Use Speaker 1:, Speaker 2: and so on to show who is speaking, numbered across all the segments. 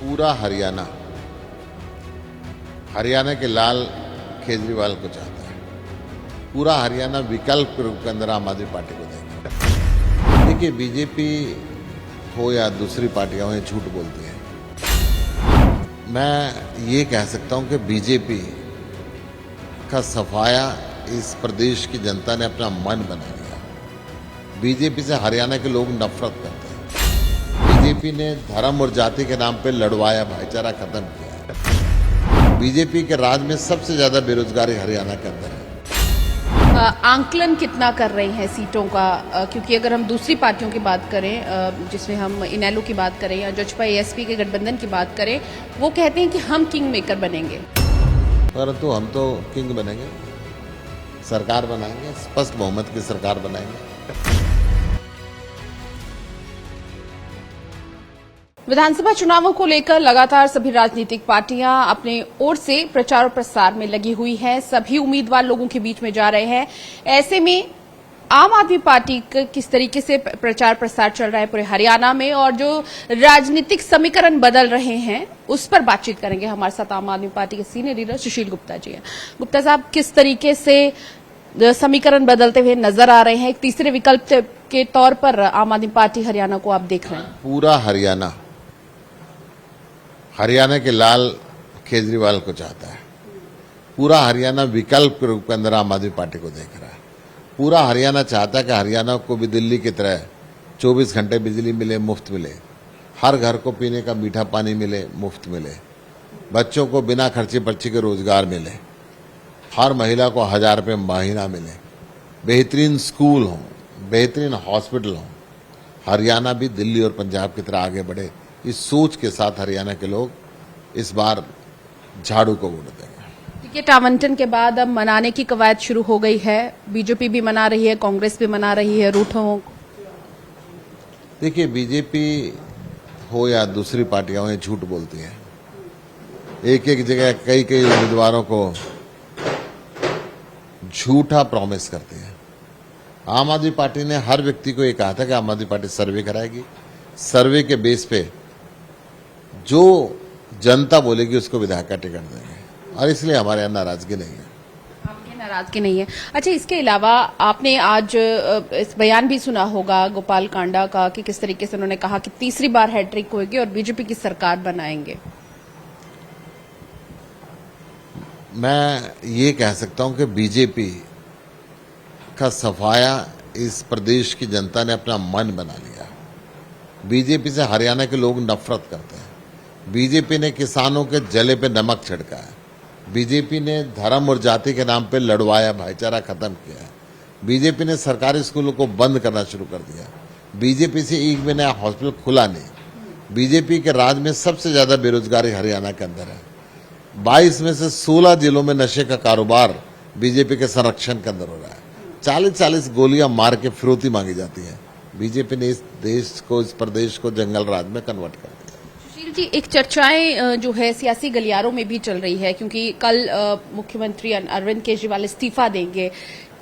Speaker 1: पूरा हरियाणा के लाल केजरीवाल को चाहता है। पूरा हरियाणा विकल्प के रूप के अंदर आम आदमी पार्टी को देगा। देखिए, बीजेपी हो या दूसरी पार्टियां हो, ये झूठ बोलती है। मैं ये कह सकता हूं कि बीजेपी का सफाया इस प्रदेश की जनता ने अपना मन बना लिया। बीजेपी से हरियाणा के लोग नफरत करते हैं। बीजेपी ने धर्म और जाति के नाम पे लड़वाया, भाईचारा खत्म किया। बीजेपी के राज में सबसे ज्यादा बेरोजगारी हरियाणा के अंदर है।
Speaker 2: आंकलन कितना कर रही हैं सीटों का, क्योंकि अगर हम दूसरी पार्टियों की बात करें, जिसमें हम इनेलो की बात करें या जजपा एएसपी के गठबंधन की बात करें, वो कहते हैं कि हम किंग मेकर बनेंगे।
Speaker 1: परंतु हम तो किंग बनेंगे, सरकार बनाएंगे, स्पष्ट बहुमत की सरकार बनाएंगे।
Speaker 2: विधानसभा चुनावों को लेकर लगातार सभी राजनीतिक पार्टियां अपने ओर से प्रचार और प्रसार में लगी हुई हैं। सभी उम्मीदवार लोगों के बीच में जा रहे हैं। ऐसे में आम आदमी पार्टी का किस तरीके से प्रचार प्रसार चल रहा है पूरे हरियाणा में, और जो राजनीतिक समीकरण बदल रहे हैं, उस पर बातचीत करेंगे। हमारे साथ आम आदमी पार्टी के सीनियर लीडर सुशील गुप्ता जी हैं। गुप्ता साहब, किस तरीके से समीकरण बदलते हुए नजर आ रहे हैं? एक तीसरे विकल्प के तौर पर आम आदमी पार्टी हरियाणा को आप देख रहे हैं?
Speaker 1: पूरा हरियाणा के लाल केजरीवाल को चाहता है। पूरा हरियाणा विकल्प के रूप के अंदर आम आदमी पार्टी को देख रहा है। पूरा हरियाणा चाहता है कि हरियाणा को भी दिल्ली की तरह 24 घंटे बिजली मिले, मुफ्त मिले, हर घर को पीने का मीठा पानी मिले, मुफ्त मिले, बच्चों को बिना खर्चे पर्ची के रोजगार मिले, हर महिला को 1000 रुपये महीना मिले, बेहतरीन स्कूल हों, बेहतरीन हॉस्पिटल हों। हरियाणा भी दिल्ली और पंजाब की तरह आगे बढ़े, इस सोच के साथ हरियाणा के लोग इस बार झाड़ू को वोट देंगे।
Speaker 2: टिकट आवंटन के बाद अब मनाने की कवायद शुरू हो गई है। बीजेपी भी मना रही है, कांग्रेस भी मना रही है रूठों।
Speaker 1: देखिए, बीजेपी हो या दूसरी पार्टियां हो, ये झूठ बोलती है। एक एक जगह कई कई उम्मीदवारों को झूठा प्रॉमिस करती है। आम आदमी पार्टी ने हर व्यक्ति को ये कहा था कि आम आदमी पार्टी सर्वे कराएगी, सर्वे के बेस पे जो जनता बोलेगी उसको विधायक का टिकट देंगे, और इसलिए हमारे यहाँ नाराजगी नहीं है।
Speaker 2: आपकी नाराजगी नहीं है। अच्छा, इसके अलावा आपने आज इस बयान भी सुना होगा गोपाल कांडा का, कि किस तरीके से उन्होंने कहा कि तीसरी बार हैट्रिक होगी और बीजेपी की सरकार बनाएंगे।
Speaker 1: मैं ये कह सकता हूं कि बीजेपी का सफाया इस प्रदेश की जनता ने अपना मन बना लिया। बीजेपी से हरियाणा के लोग नफरत करते हैं। बीजेपी ने किसानों के जले पे नमक छिड़का है। बीजेपी ने धर्म और जाति के नाम पे लड़वाया, भाईचारा खत्म किया है। बीजेपी ने सरकारी स्कूलों को बंद करना शुरू कर दिया। बीजेपी से एक भी नया हॉस्पिटल खुला नहीं। बीजेपी के राज में सबसे ज्यादा बेरोजगारी हरियाणा के अंदर है। 22 में से 16 जिलों में नशे का कारोबार बीजेपी के संरक्षण के अंदर हो रहा है। 40-40 गोलियां मार के फिरौती मांगी जाती है। बीजेपी ने इस देश को, इस प्रदेश को जंगल राज में कन्वर्ट कर दिया।
Speaker 2: सुशील जी, एक चर्चाएं जो है सियासी गलियारों में भी चल रही है, क्योंकि कल मुख्यमंत्री अरविंद केजरीवाल इस्तीफा देंगे।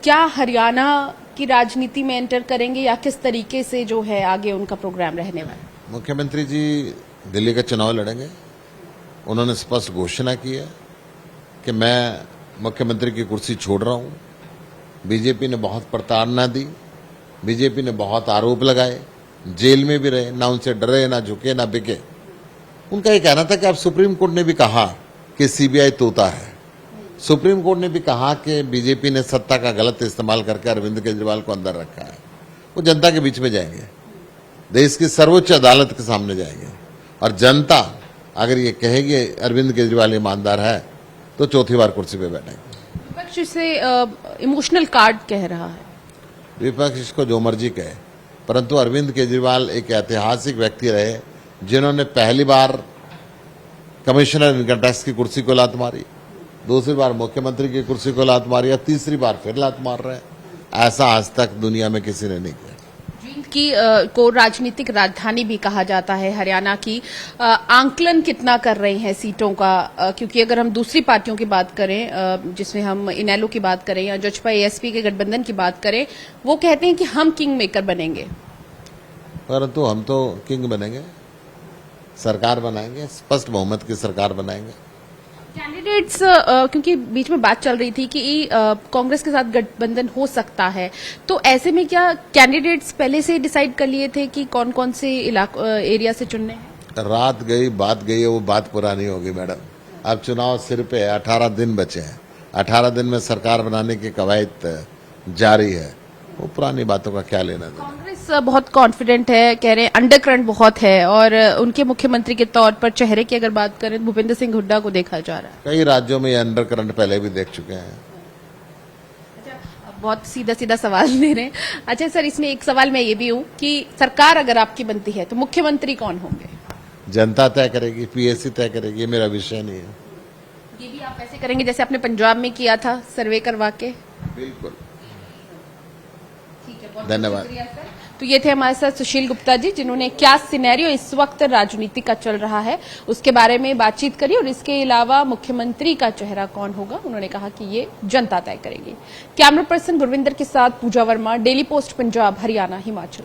Speaker 2: क्या हरियाणा की राजनीति में एंटर करेंगे, या किस तरीके से जो है आगे उनका प्रोग्राम रहने वाला है?
Speaker 1: मुख्यमंत्री जी दिल्ली का चुनाव लड़ेंगे। उन्होंने स्पष्ट घोषणा की है कि मैं मुख्यमंत्री की कुर्सी छोड़ रहा हूं। बीजेपी ने बहुत प्रताड़ना दी, बीजेपी ने बहुत आरोप लगाए, जेल में भी रहे, ना उनसे डरे, ना झुके, ना बिके। उनका ये कहना था कि अब सुप्रीम कोर्ट ने भी कहा कि सीबीआई तोता है। सुप्रीम कोर्ट ने भी कहा कि बीजेपी ने सत्ता का गलत इस्तेमाल करके अरविंद केजरीवाल को अंदर रखा है। वो जनता के बीच में जाएंगे, देश की सर्वोच्च अदालत के सामने जाएंगे, और जनता अगर ये कहेगी अरविंद केजरीवाल ईमानदार है तो चौथी बार कुर्सी पे बैठेंगे।
Speaker 2: विपक्ष इसे इमोशनल कार्ड कह रहा है।
Speaker 1: विपक्ष इसको जो मर्जी कहे, परंतु अरविंद केजरीवाल एक ऐतिहासिक व्यक्ति रहे जिन्होंने पहली बार कमिश्नर इनकम टैक्स की कुर्सी को लात मारी, दूसरी बार मुख्यमंत्री की कुर्सी को लात मारी, और तीसरी बार फिर लात मार रहे हैं। ऐसा आज तक दुनिया में किसी ने नहीं किया।
Speaker 2: की को राजनीतिक राजधानी भी कहा जाता है हरियाणा की। आंकलन कितना कर रहे हैं सीटों का, क्योंकि अगर हम दूसरी पार्टियों की बात करें, जिसमें हम इनेलो की बात करें या जजपा एएसपी के गठबंधन की बात करें, वो कहते हैं कि हम किंग मेकर बनेंगे।
Speaker 1: परंतु हम तो किंग बनेंगे, सरकार बनाएंगे, स्पष्ट बहुमत की सरकार बनाएंगे।
Speaker 2: कैंडिडेट्स क्योंकि बीच में बात चल रही थी कि कांग्रेस के साथ गठबंधन हो सकता है, तो ऐसे में क्या कैंडिडेट्स पहले से डिसाइड कर लिए थे कि कौन कौन से एरिया से चुनने हैं?
Speaker 1: रात गई बात गई है, वो बात पुरानी होगी मैडम। अब चुनाव सिर पे है, 18 दिन बचे हैं। 18 दिन में सरकार बनाने की कवायद जारी है, वो पुरानी बातों का क्या लेना देना।
Speaker 2: कांग्रेस बहुत कॉन्फिडेंट है, कह रहे हैं अंडरकरंट बहुत है, और उनके मुख्यमंत्री के तौर पर चेहरे की अगर बात करें भूपेंद्र सिंह हुड्डा को देखा जा रहा है।
Speaker 1: कई राज्यों में ये अंडरकरंट पहले भी देख चुके हैं।
Speaker 2: बहुत सीधा सीधा सवाल दे रहे हैं। अच्छा सर, इसमें एक सवाल मैं ये भी हूँ कि सरकार अगर आपकी बनती है तो मुख्यमंत्री कौन होंगे?
Speaker 1: जनता तय करेगी, पीएससी तय करेगी, ये मेरा विषय नहीं है।
Speaker 2: ये भी आप ऐसे करेंगे जैसे आपने पंजाब में किया था, सर्वे करवा के?
Speaker 1: बिल्कुल।
Speaker 2: ठीक है, बहुत
Speaker 1: धन्यवाद।
Speaker 2: शुक्रिया सर। तो ये थे हमारे साथ सुशील गुप्ता जी, जिन्होंने क्या सिनेरियो इस वक्त राजनीति का चल रहा है उसके बारे में बातचीत करी, और इसके अलावा मुख्यमंत्री का चेहरा कौन होगा उन्होंने कहा कि ये जनता तय करेगी। कैमरा पर्सन गुरविंदर के साथ पूजा वर्मा, डेली पोस्ट पंजाब, हरियाणा, हिमाचल।